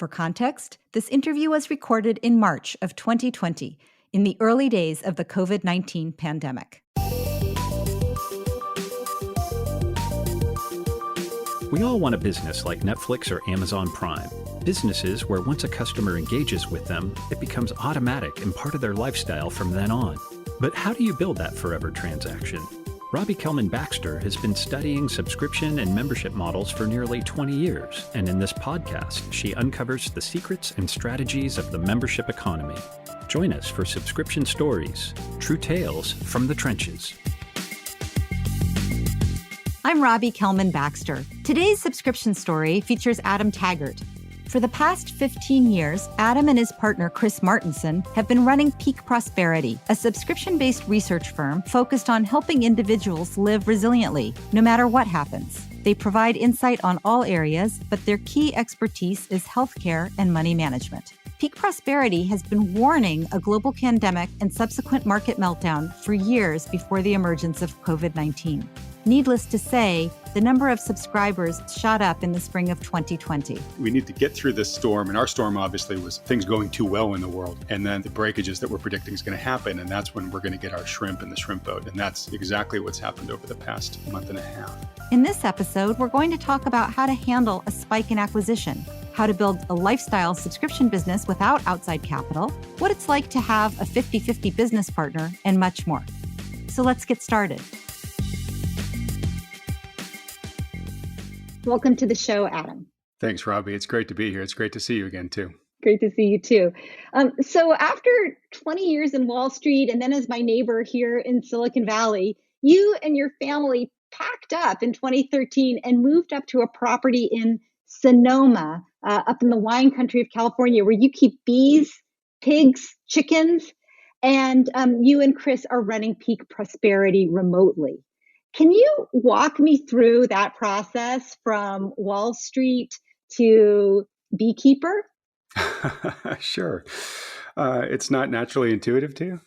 For context, this interview was recorded in March of 2020, in the early days of the COVID-19 pandemic. We all want a business like Netflix or Amazon Prime. Businesses where once a customer engages with them, it becomes automatic and part of their lifestyle from then on. But how do you build that forever transaction? Robbie Kelman-Baxter has been studying subscription and membership models for nearly 20 years, and in this podcast, she uncovers the secrets and strategies of the membership economy. Join us for Subscription Stories, true tales from the trenches. I'm Robbie Kelman-Baxter. Today's subscription story features Adam Taggart. For the past 15 years, Adam and his partner, Chris Martinson, have been running Peak Prosperity, a subscription-based research firm focused on helping individuals live resiliently, no matter what happens. They provide insight on all areas, but their key expertise is healthcare and money management. Peak Prosperity has been warning a global pandemic and subsequent market meltdown for years before the emergence of COVID-19. Needless to say, the number of subscribers shot up in the spring of 2020. We need to get through this storm, and our storm obviously was things going too well in the world, and then the breakages that we're predicting is going to happen, and that's when we're going to get our shrimp in the shrimp boat, and that's exactly what's happened over the past month and a half. In this episode, we're going to talk about how to handle a spike in acquisition, how to build a lifestyle subscription business without outside capital, what it's like to have a 50-50 business partner, and much more. So let's get started. Welcome to the show, Adam. Thanks, Robbie. It's great to be here. It's great to see you again, too. Great to see you, too. So after 20 years in Wall Street and then as my neighbor here in Silicon Valley, you and your family packed up in 2013 and moved up to a property in Sonoma, up in the wine country of California, where you keep bees, pigs, chickens, and you and Chris are running Peak Prosperity remotely. Can you walk me through that process from Wall Street to beekeeper? Sure. It's not naturally intuitive to you?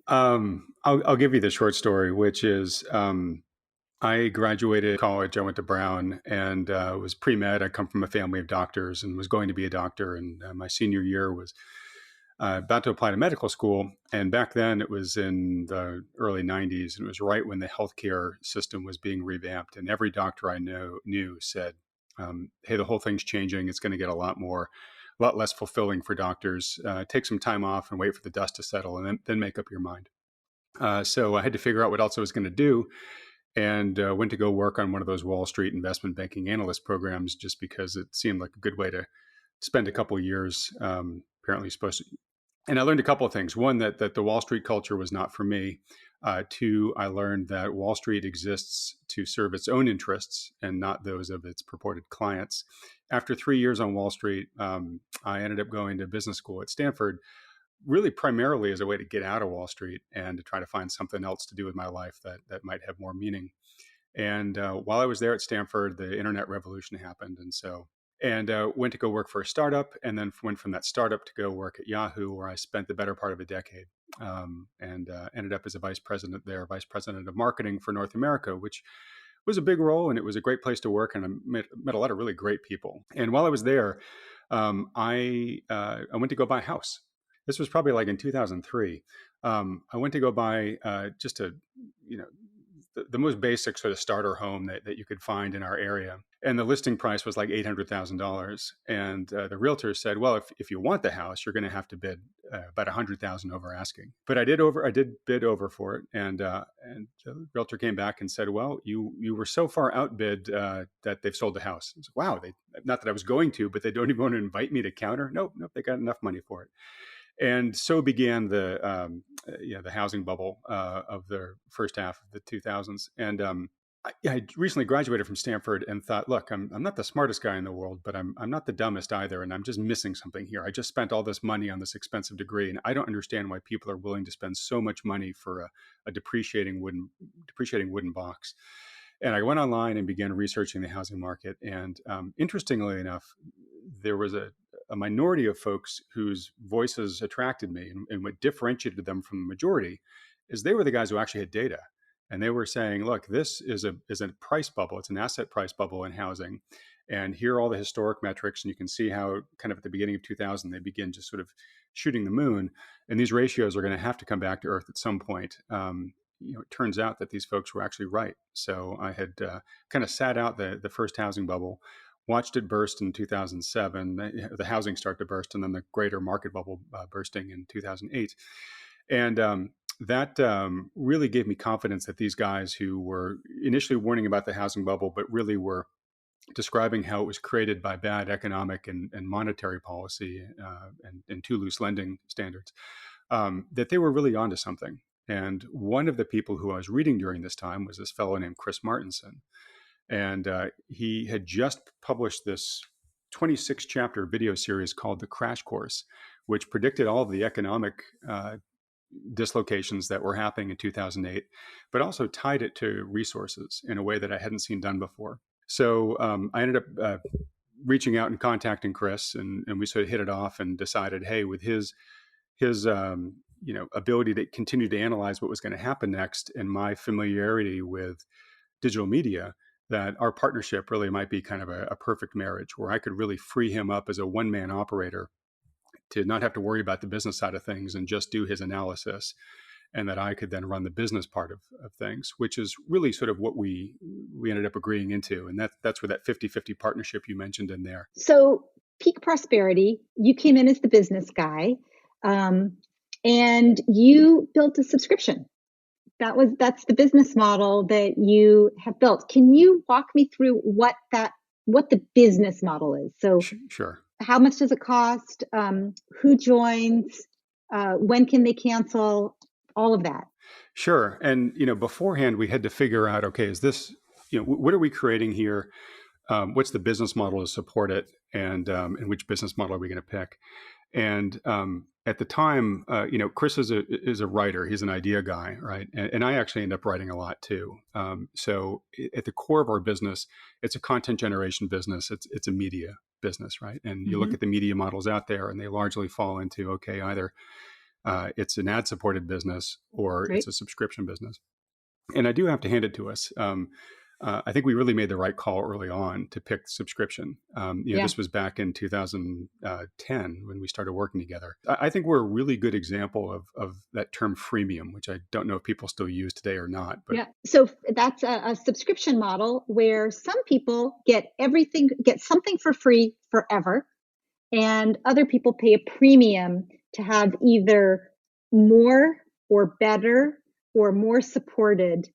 No. I'll give you the short story, which is I graduated college. I went to Brown and was pre-med. I come from a family of doctors and was going to be a doctor. And my senior year was about to apply to medical school. And back then it was in the early 90s. And it was right when the healthcare system was being revamped. And every doctor I knew said, hey, the whole thing's changing. It's going to get a lot less fulfilling for doctors. Take some time off and wait for the dust to settle and then make up your mind. So I had to figure out what else I was going to do, and went to go work on one of those Wall Street investment banking analyst programs just because it seemed like a good way to spend a couple of years. Apparently supposed to. And I learned a couple of things. One, that the Wall Street culture was not for me. Two, I learned that Wall Street exists to serve its own interests and not those of its purported clients. After 3 years on Wall Street, I ended up going to business school at Stanford, really primarily as a way to get out of Wall Street and to try to find something else to do with my life that might have more meaning. And while I was there at Stanford, the internet revolution happened. And went to go work for a startup, and then went from that startup to go work at Yahoo, where I spent the better part of a decade, and ended up as a vice president of marketing for North America, which was a big role, and it was a great place to work, and I met a lot of really great people. And while I was there, I went to go buy a house. This was probably like in 2003. I went to go buy just the most basic sort of starter home that you could find in our area. And the listing price was like $800,000. And the realtor said, well, if you want the house, you're going to have to bid about $100,000 over asking. But I did bid over for it. And the realtor came back and said, well, you were so far outbid that they've sold the house. I was like, wow, not that I was going to, but they don't even want to invite me to counter. Nope, they got enough money for it. And so began the housing bubble of the first half of the 2000s. And I recently graduated from Stanford and thought, look, I'm not the smartest guy in the world, but I'm not the dumbest either, and I'm just missing something here. I just spent all this money on this expensive degree, and I don't understand why people are willing to spend so much money for a depreciating wooden box. And I went online and began researching the housing market. And interestingly enough, there was a minority of folks whose voices attracted me, and what differentiated them from the majority is they were the guys who actually had data. And they were saying, look, this is a price bubble. It's an asset price bubble in housing. And here are all the historic metrics. And you can see how kind of at the beginning of 2000, they begin just sort of shooting the moon. And these ratios are going to have to come back to earth at some point. It turns out that these folks were actually right. So I had kind of sat out the first housing bubble, watched it burst in 2007, the housing start to burst, and then the greater market bubble bursting in 2008. And that really gave me confidence that these guys who were initially warning about the housing bubble, but really were describing how it was created by bad economic and monetary policy and too loose lending standards, that they were really onto something. And one of the people who I was reading during this time was this fellow named Chris Martenson. And he had just published this 26-chapter video series called The Crash Course, which predicted all of the economic dislocations that were happening in 2008, but also tied it to resources in a way that I hadn't seen done before. So I ended up reaching out and contacting Chris, and we sort of hit it off and decided, hey, with his ability to continue to analyze what was going to happen next, and my familiarity with digital media, that our partnership really might be kind of a perfect marriage, where I could really free him up as a one-man operator to not have to worry about the business side of things and just do his analysis, and that I could then run the business part of things, which is really sort of what we ended up agreeing into. And that's where that 50-50 partnership you mentioned in there. So Peak Prosperity, you came in as the business guy, and you built a subscription. That's the business model that you have built. Can you walk me through what the business model is? So sure. How much does it cost? Who joins? When can they cancel? All of that. Sure. And, beforehand, we had to figure out, okay, is this, what are we creating here? What's the business model to support it? And which business model are we going to pick? And at the time, Chris is a writer. He's an idea guy, right? And I actually end up writing a lot too. So at the core of our business, it's a content generation business. It's a media business, right? And you look at the media models out there, and they largely fall into, okay, either it's an ad-supported business or it's a subscription business. And I do have to hand it to us. I think we really made the right call early on to pick subscription. This was back in 2010 when we started working together. I think we're a really good example of that term freemium, which I don't know if people still use today or not. But yeah, so that's a subscription model where some people get something for free forever, and other people pay a premium to have either more or better or more supported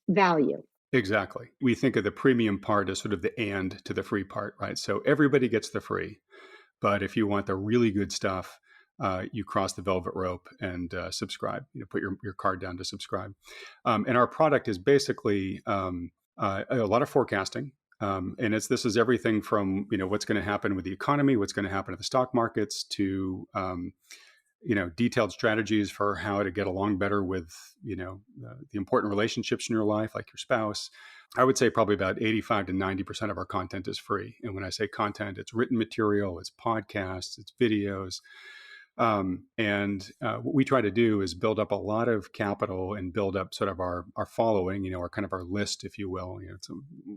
value. Exactly. We think of the premium part as sort of the and to the free part, right? So everybody gets the free, but if you want the really good stuff, you cross the velvet rope and subscribe. Put your card down to subscribe. And our product is basically a lot of forecasting. And this is everything from what's going to happen with the economy, what's going to happen at the stock markets, to detailed strategies for how to get along better with the important relationships in your life, like your spouse. I would say probably about 85 to 90% of our content is free. And when I say content, it's written material, it's podcasts, it's videos. What we try to do is build up a lot of capital and build up sort of our following, our kind of our list, if you will. It's a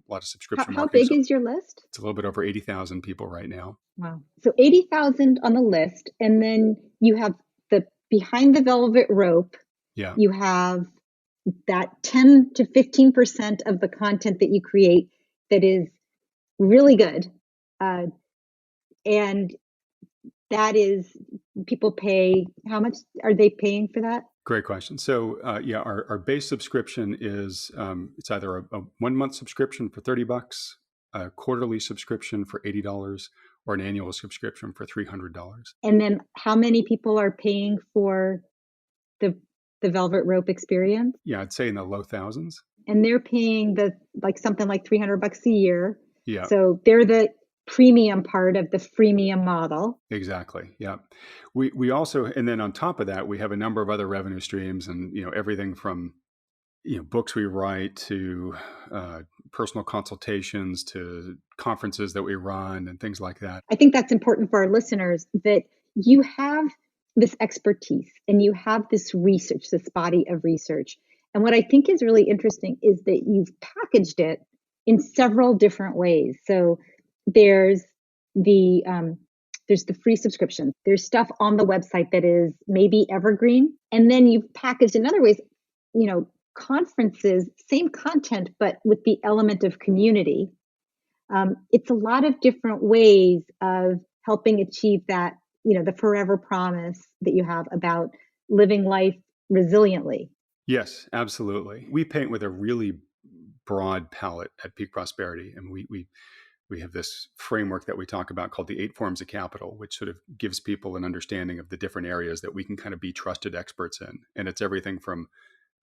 lot of subscription How marketing. big is your list? It's a little bit over 80,000 people right now. Wow. So 80,000 on the list. And then you have the behind the velvet rope. Yeah. You have that 10 to 15% of the content that you create that is really good. And that is, people pay, how much are they paying for that? Great question. So our base subscription is, it's either a 1 month subscription for $30, a quarterly subscription for $80, or an annual subscription for $300. And then how many people are paying for the Velvet Rope experience? Yeah, I'd say in the low thousands. And they're paying something like $300 a year. Yeah. So they're the premium part of the freemium model. Exactly. Yeah. We also, and then on top of that, we have a number of other revenue streams, and everything from books we write to personal consultations to conferences that we run and things like that. I think that's important for our listeners, that you have this expertise and you have this research, this body of research. And what I think is really interesting is that you've packaged it in several different ways. So there's the free subscription. There's stuff on the website that is maybe evergreen, and then you've packaged in other ways, conferences, same content, but with the element of community. It's a lot of different ways of helping achieve that, the forever promise that you have about living life resiliently. Yes, absolutely. We paint with a really broad palette at Peak Prosperity, and we have this framework that we talk about called the 8 forms of capital, which sort of gives people an understanding of the different areas that we can kind of be trusted experts in. And it's everything from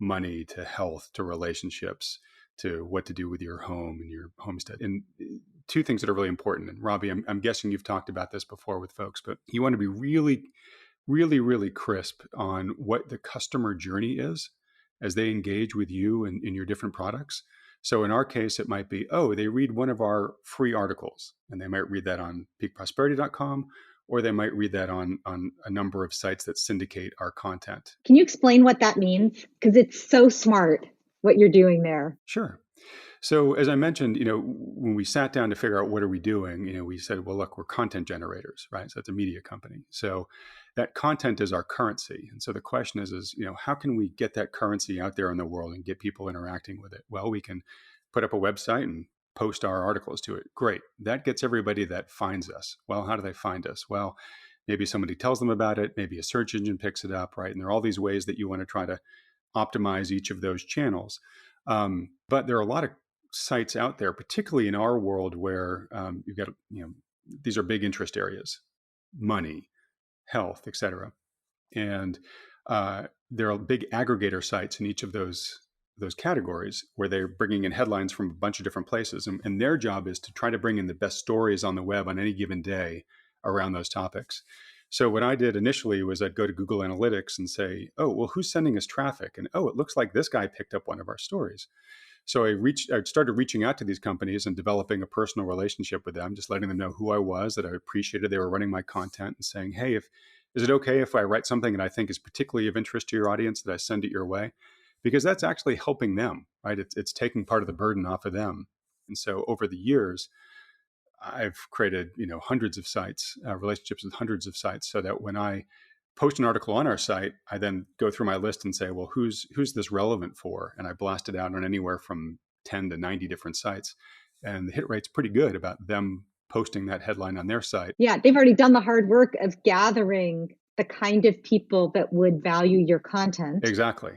money to health to relationships to what to do with your home and your homestead. And two things that are really important. And Robbie, I'm guessing you've talked about this before with folks, but you want to be really, really, really crisp on what the customer journey is as they engage with you and in your different products. So in our case, it might be, they read one of our free articles, and they might read that on peakprosperity.com, or they might read that on a number of sites that syndicate our content. Can you explain what that means? Because it's so smart what you're doing there. Sure. So as I mentioned, when we sat down to figure out what are we doing, we said, well, look, we're content generators, right? So it's a media company. So that content is our currency. And so the question is, how can we get that currency out there in the world and get people interacting with it? Well, we can put up a website and post our articles to it. Great. That gets everybody that finds us. Well, how do they find us? Well, maybe somebody tells them about it. Maybe a search engine picks it up, right? And there are all these ways that you want to try to optimize each of those channels. But there are a lot of sites out there, particularly in our world, where you've got, these are big interest areas: money, health, et cetera. And there are big aggregator sites in each of those categories where they're bringing in headlines from a bunch of different places. And their job is to try to bring in the best stories on the web on any given day around those topics. So what I did initially was I'd go to Google Analytics and say, who's sending us traffic? And it looks like this guy picked up one of our stories. So I started reaching out to these companies and developing a personal relationship with them, just letting them know who I was, that I appreciated they were running my content, and saying, hey, is it okay if I write something that I think is particularly of interest to your audience, that I send it your way? Because that's actually helping them, right? It's taking part of the burden off of them. And so over the years, I've created, hundreds of sites, relationships with hundreds of sites, so that when I post an article on our site, I then go through my list and say, well, who's this relevant for? And I blast it out on anywhere from 10 to 90 different sites. And the hit rate's pretty good about them posting that headline on their site. Yeah, they've already done the hard work of gathering the kind of people that would value your content. Exactly.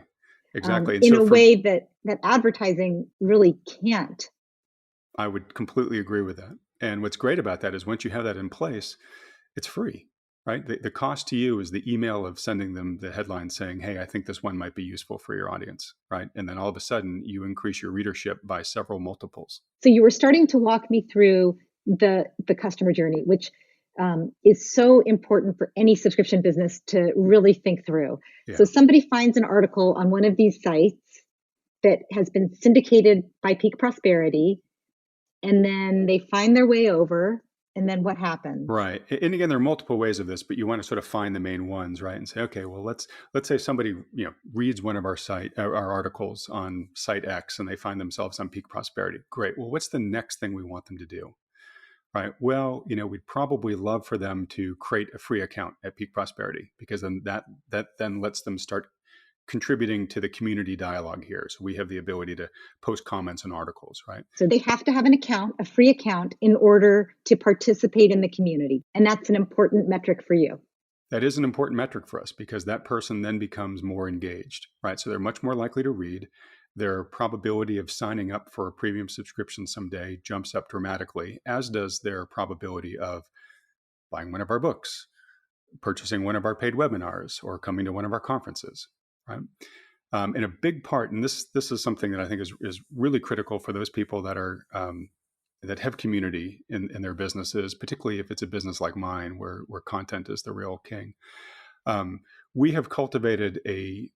In a way that advertising really can't. I would completely agree with that. And what's great about that is once you have that in place, it's free. Right? The cost to you is the email of sending them the headline saying, hey, I think this one might be useful for your audience, right? And then all of a sudden you increase your readership by several multiples. So you were starting to walk me through the customer journey, which is so important for any subscription business to really think through. Yeah. So somebody finds an article on one of these sites that has been syndicated by Peak Prosperity, and then they find their way over. And then what happens? Right. And again, there are multiple ways of this, but you want to sort of find the main ones, right? And say, okay, well, let's say somebody, reads one of our articles on site X, and they find themselves on Peak Prosperity. Great. Well, what's the next thing we want them to do? Right. Well, we'd probably love for them to create a free account at Peak Prosperity, because then that then lets them start contributing to the community dialogue here. So we have the ability to post comments on articles, right? So they have to have an account, a free account, in order to participate in the community. And that's an important metric for you. That is an important metric for us, because that person then becomes more engaged, right? So they're much more likely to read. Their probability of signing up for a premium subscription someday jumps up dramatically, as does their probability of buying one of our books, purchasing one of our paid webinars, or coming to one of our conferences. Right. And a big part, and this is something that I think is really critical for those people that are that have community in their businesses, particularly if it's a business like mine where content is the real king. We have cultivated a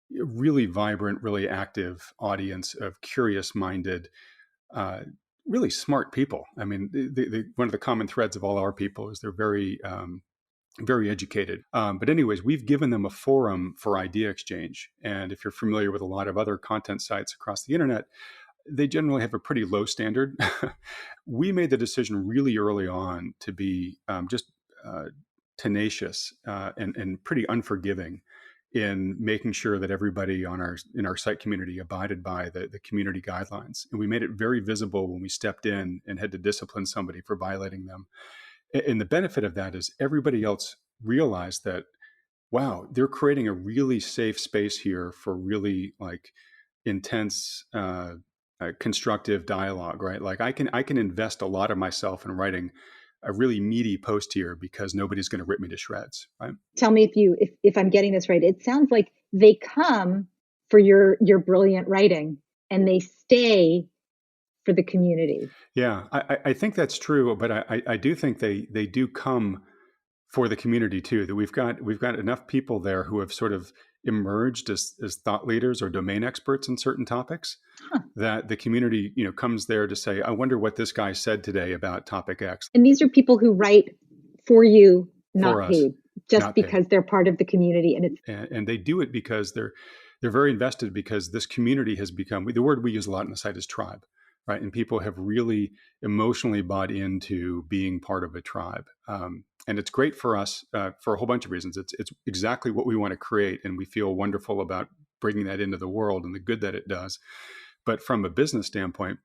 really vibrant, really active audience of curious-minded, really smart people. I mean, one of the common threads of all our people is they're very educated. But anyways, we've given them a forum for idea exchange. And if you're familiar with a lot of other content sites across the internet, they generally have a pretty low standard. We made the decision really early on to be just tenacious and pretty unforgiving in making sure that everybody in our site community abided by the community guidelines. And we made it very visible when we stepped in and had to discipline somebody for violating them. And the benefit of that is everybody else realized that, wow, they're creating a really safe space here for really like intense, constructive dialogue, right? Like I can invest a lot of myself in writing a really meaty post here because nobody's going to rip me to shreds, right? Tell me if I'm getting this right. It sounds like they come for your brilliant writing and they stay for the community. Yeah, I think that's true, but I do think they do come for the community too. That we've got enough people there who have sort of emerged as thought leaders or domain experts in certain topics, that the community, comes there to say, I wonder what this guy said today about topic X. And these are people who write for you, not For us, paid, just not paid. because they're part of the community. And they do it because they're very invested, because this community has become, the word we use a lot on the site is tribe, right? And people have really emotionally bought into being part of a tribe. And it's great for us for a whole bunch of reasons. It's exactly what we want to create, and we feel wonderful about bringing that into the world and the good that it does. But from a business standpoint,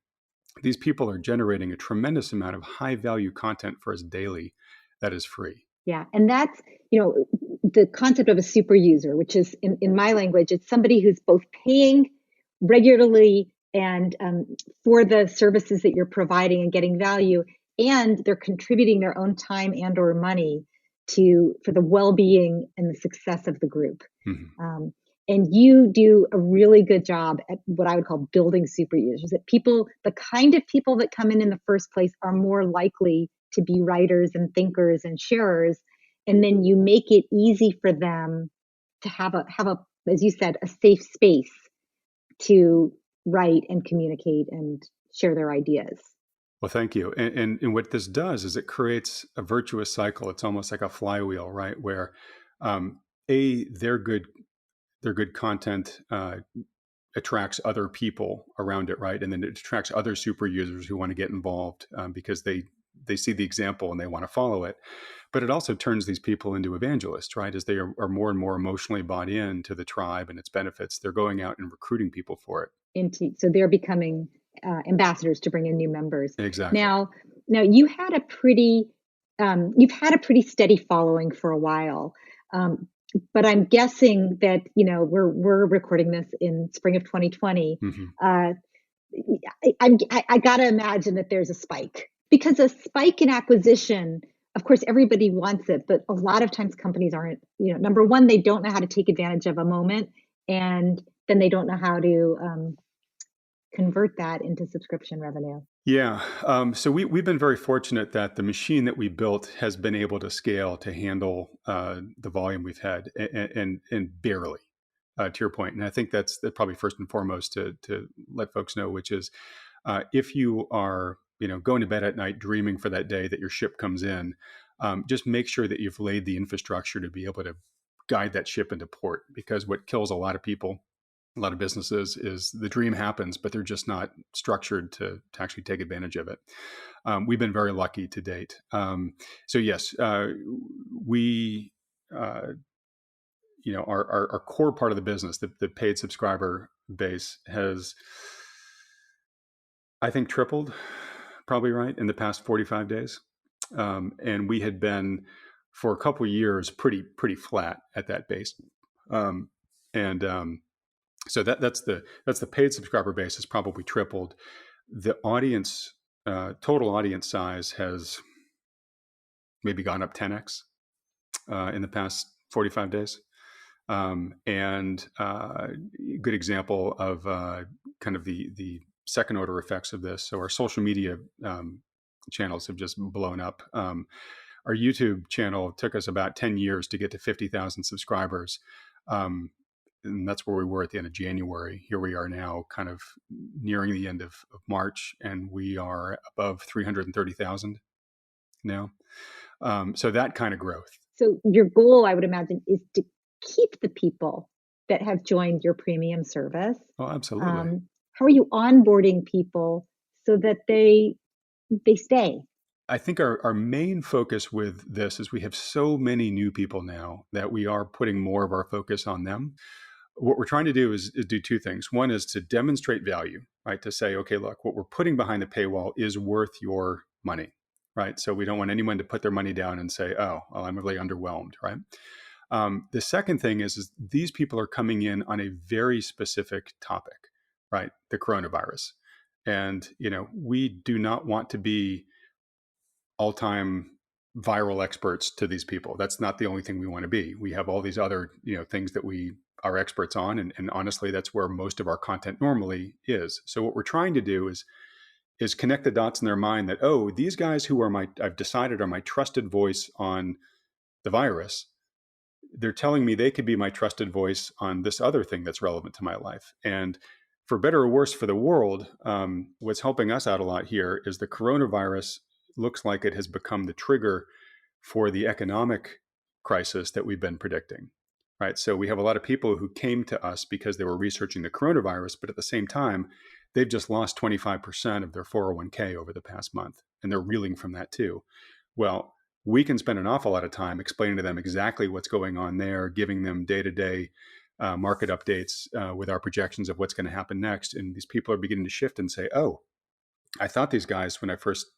these people are generating a tremendous amount of high value content for us daily that is free. Yeah. And that's, the concept of a super user, which is in my language, it's somebody who's both paying regularly and for the services that you're providing and getting value, and they're contributing their own time and or money for the well-being and the success of the group. Mm-hmm. And you do a really good job at what I would call building super users, that the kind of people that come in the first place are more likely to be writers and thinkers and sharers. And then you make it easy for them to have as you said, a safe space to write and communicate and share their ideas. Well, thank you. And what this does is it creates a virtuous cycle. It's almost like a flywheel, right? Where their good content attracts other people around it, right? And then it attracts other super users who want to get involved because they see the example and they want to follow it. But it also turns these people into evangelists, right? As they are more and more emotionally bought into the tribe and its benefits, they're going out and recruiting people for it. So they're becoming ambassadors to bring in new members. Exactly. Now you've had a pretty steady following for a while. But I'm guessing that, we're recording this in spring of 2020. Mm-hmm. I got to imagine that there's a spike, because a spike in acquisition, of course, everybody wants it, but a lot of times companies aren't, number one, they don't know how to take advantage of a moment, and then they don't know how to convert that into subscription revenue. Yeah. So we've been very fortunate that the machine that we built has been able to scale to handle the volume we've had, and barely, to your point. And I think that's probably first and foremost to let folks know, which is if you are going to bed at night dreaming for that day that your ship comes in, just make sure that you've laid the infrastructure to be able to guide that ship into port. Because what kills a lot of people, a lot of businesses, is the dream happens, but they're just not structured to actually take advantage of it. We've been very lucky to date. So yes, we, our core part of the business, the paid subscriber base, has, I think, tripled, probably right, in the past 45 days. And we had been for a couple of years pretty flat at that base. So that's the paid subscriber base has probably tripled. The audience, total audience size, has maybe gone up 10x in the past 45 days. And good example of kind of the second order effects of this. So our social media channels have just blown up. Our YouTube channel took us about 10 years to get to 50,000 subscribers. And that's where we were at the end of January. Here we are now, kind of nearing the end of March, and we are above 330,000 now. So that kind of growth. So your goal, I would imagine, is to keep the people that have joined your premium service. Oh, absolutely. how are you onboarding people so that they stay? I think our main focus with this is we have so many new people now that we are putting more of our focus on them. What we're trying to do is do two things. One is to demonstrate value, right? To say, okay, look, what we're putting behind the paywall is worth your money, right? So we don't want anyone to put their money down and say, oh, well, I'm really underwhelmed, right? The second thing is these people are coming in on a very specific topic, right? The coronavirus. And, we do not want to be all-time viral experts to these people. That's not the only thing we want to be. We have all these other, things that we are experts on. And honestly, that's where most of our content normally is. So what we're trying to do is connect the dots in their mind that, oh, these guys who I've decided are my trusted voice on the virus, they're telling me they could be my trusted voice on this other thing that's relevant to my life. And for better or worse for the world, what's helping us out a lot here is the coronavirus looks like it has become the trigger for the economic crisis that we've been predicting, right? So we have a lot of people who came to us because they were researching the coronavirus, but at the same time, they've just lost 25% of their 401k over the past month, and they're reeling from that too. Well, we can spend an awful lot of time explaining to them exactly what's going on there, giving them day-to-day market updates with our projections of what's going to happen next. And these people are beginning to shift and say, oh, I thought these guys, when I first,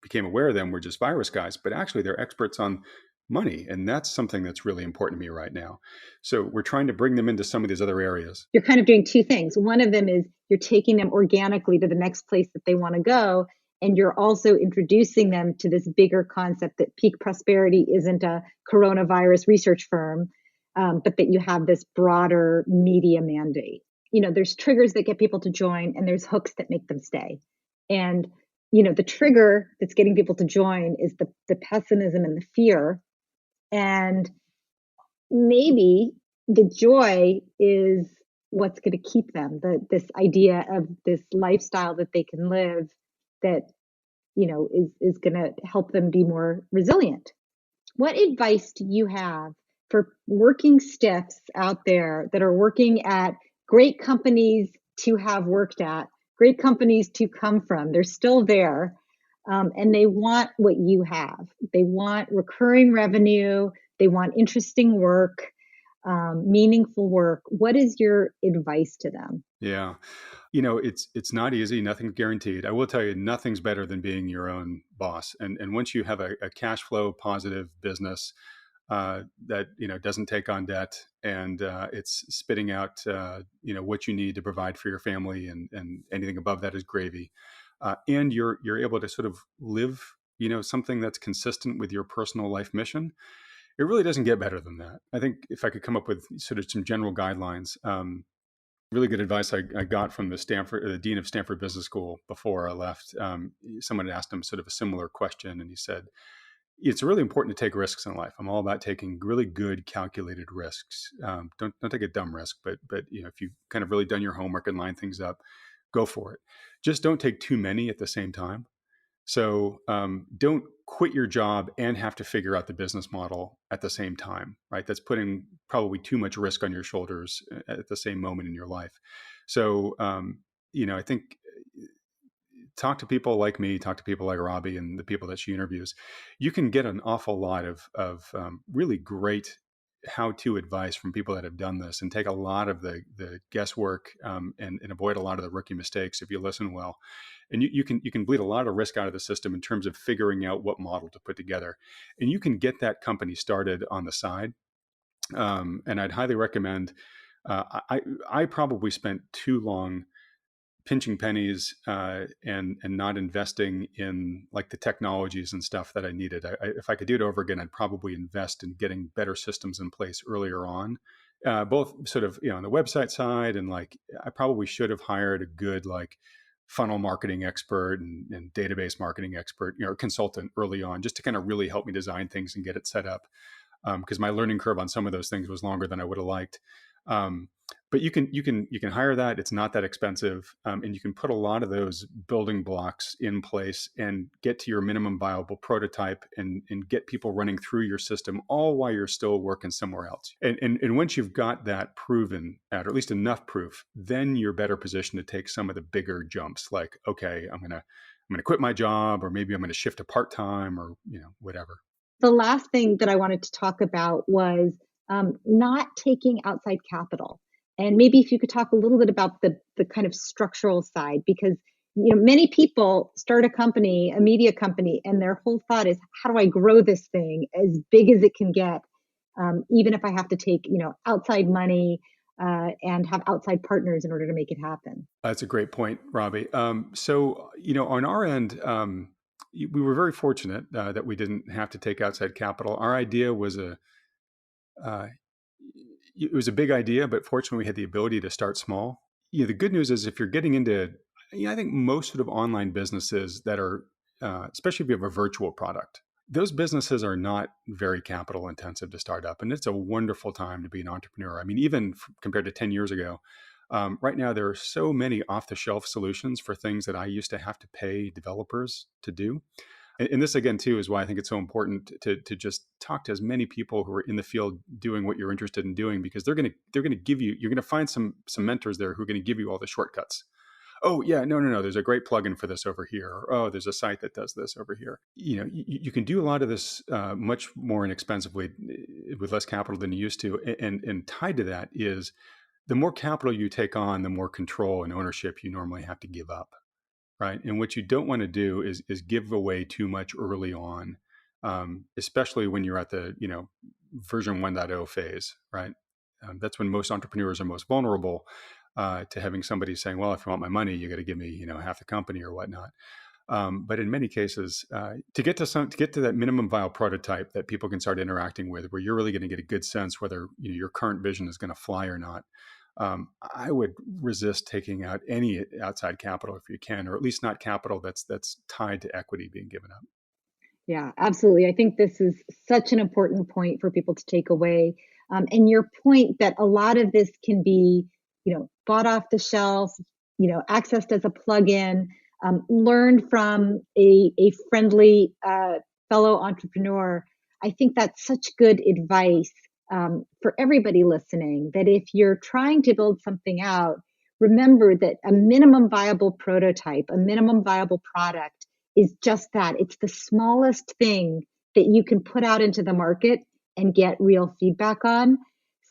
became aware of them, were just virus guys, but actually they're experts on money. And that's something that's really important to me right now. So we're trying to bring them into some of these other areas. You're kind of doing two things. One of them is you're taking them organically to the next place that they want to go. And you're also introducing them to this bigger concept that Peak Prosperity isn't a coronavirus research firm, but that you have this broader media mandate. There's triggers that get people to join, and there's hooks that make them stay. And the trigger that's getting people to join is the pessimism and the fear. And maybe the joy is what's going to keep them, this idea of this lifestyle that they can live that, is going to help them be more resilient. What advice do you have for working stiffs out there that are working at great companies to have worked at, great companies to come from? They're still there, and they want what you have. They want recurring revenue. They want interesting work, meaningful work. What is your advice to them? Yeah. It's not easy. Nothing's guaranteed. I will tell you, nothing's better than being your own boss. And once you have a cash flow positive business that doesn't take on debt, and it's spitting out what you need to provide for your family, and anything above that is gravy, and you're able to sort of live something that's consistent with your personal life mission. It really doesn't get better than that. I think if I could come up with sort of some general guidelines. Really good advice I got from the dean of Stanford Business School before I left. Someone had asked him sort of a similar question, and he said, "It's really important to take risks in life. I'm all about taking really good, calculated risks. Don't take a dumb risk, but if you've kind of really done your homework and lined things up, go for it. Just don't take too many at the same time. So don't quit your job and have to figure out the business model at the same time, right? That's putting probably too much risk on your shoulders at the same moment in your life. So, I think talk to people like me, talk to people like Robbie and the people that she interviews. You can get an awful lot of really great how-to advice from people that have done this, and take a lot of the guesswork and avoid a lot of the rookie mistakes if you listen well. And you can bleed a lot of risk out of the system in terms of figuring out what model to put together. And you can get that company started on the side. And I'd highly recommend, I probably spent too long pinching pennies and not investing in like the technologies and stuff that I needed. If I could do it over again, I'd probably invest in getting better systems in place earlier on, both sort of on the website side, and like I probably should have hired a good like funnel marketing expert and database marketing expert, consultant early on, just to kind of really help me design things and get it set up. Because my learning curve on some of those things was longer than I would have liked. But you can hire that. It's not that expensive, and you can put a lot of those building blocks in place and get to your minimum viable prototype and get people running through your system, all while you're still working somewhere else. And once you've got that proven at, or at least enough proof, then you're better positioned to take some of the bigger jumps. Like, okay, I'm gonna quit my job, or maybe I'm gonna shift to part-time, or whatever. The last thing that I wanted to talk about was not taking outside capital. And maybe if you could talk a little bit about the kind of structural side, because many people start a company, a media company, and their whole thought is, how do I grow this thing as big as it can get, even if I have to take outside money and have outside partners in order to make it happen. That's a great point, Robbie. So on our end, we were very fortunate that we didn't have to take outside capital. Our idea was it was a big idea, but fortunately we had the ability to start small. The good news is, if you're getting into, I think most sort of online businesses that are, especially if you have a virtual product, those businesses are not very capital intensive to start up. And it's a wonderful time to be an entrepreneur. I mean, even compared to 10 years ago, right now there are so many off-the-shelf solutions for things that I used to have to pay developers to do. And this, again, too, is why I think it's so important to just talk to as many people who are in the field doing what you're interested in doing, because they're going to give you, you're going to find some mentors there who are going to give you all the shortcuts. Oh yeah, no, there's a great plugin for this over here. Or, oh, there's a site that does this over here. You can do a lot of this much more inexpensively with less capital than you used to. And tied to that is, the more capital you take on, the more control and ownership you normally have to give up. Right. And what you don't want to do is give away too much early on, especially when you're at the, version 1.0 phase. Right. That's when most entrepreneurs are most vulnerable to having somebody saying, well, if you want my money, you got to give me, half the company or whatnot. But in many cases, to get to that minimum viable prototype that people can start interacting with, where you're really going to get a good sense whether your current vision is going to fly or not. I would resist taking out any outside capital if you can, or at least not capital that's tied to equity being given up. Yeah, absolutely. I think this is such an important point for people to take away. And your point that a lot of this can be, bought off the shelf, accessed as a plugin, learned from a friendly fellow entrepreneur. I think that's such good advice for everybody listening, that if you're trying to build something out, remember that a minimum viable prototype, a minimum viable product is just that. It's the smallest thing that you can put out into the market and get real feedback on.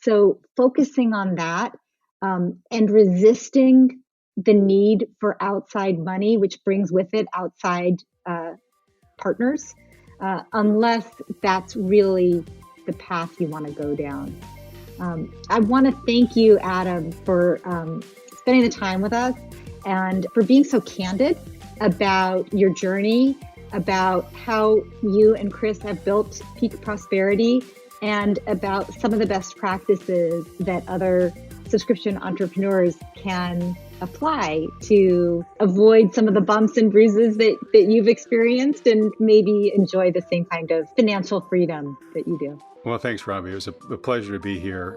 So focusing on that and resisting the need for outside money, which brings with it outside partners, unless that's really the path you want to go down. I want to thank you, Adam, for spending the time with us and for being so candid about your journey, about how you and Chris have built Peak Prosperity, and about some of the best practices that other subscription entrepreneurs can apply to avoid some of the bumps and bruises that you've experienced, and maybe enjoy the same kind of financial freedom that you do. Well, thanks, Robbie. It was a pleasure to be here.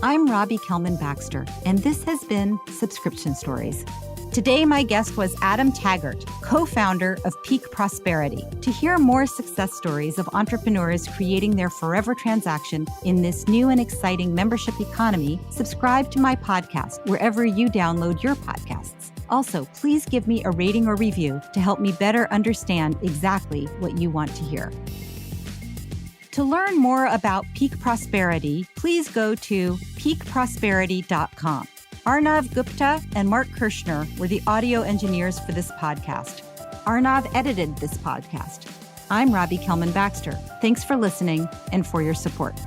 I'm Robbie Kelman Baxter, and this has been Subscription Stories. Today, my guest was Adam Taggart, co-founder of Peak Prosperity. To hear more success stories of entrepreneurs creating their forever transaction in this new and exciting membership economy, subscribe to my podcast wherever you download your podcasts. Also, please give me a rating or review to help me better understand exactly what you want to hear. To learn more about Peak Prosperity, please go to peakprosperity.com. Arnav Gupta and Mark Kirshner were the audio engineers for this podcast. Arnav edited this podcast. I'm Robbie Kelman Baxter. Thanks for listening and for your support.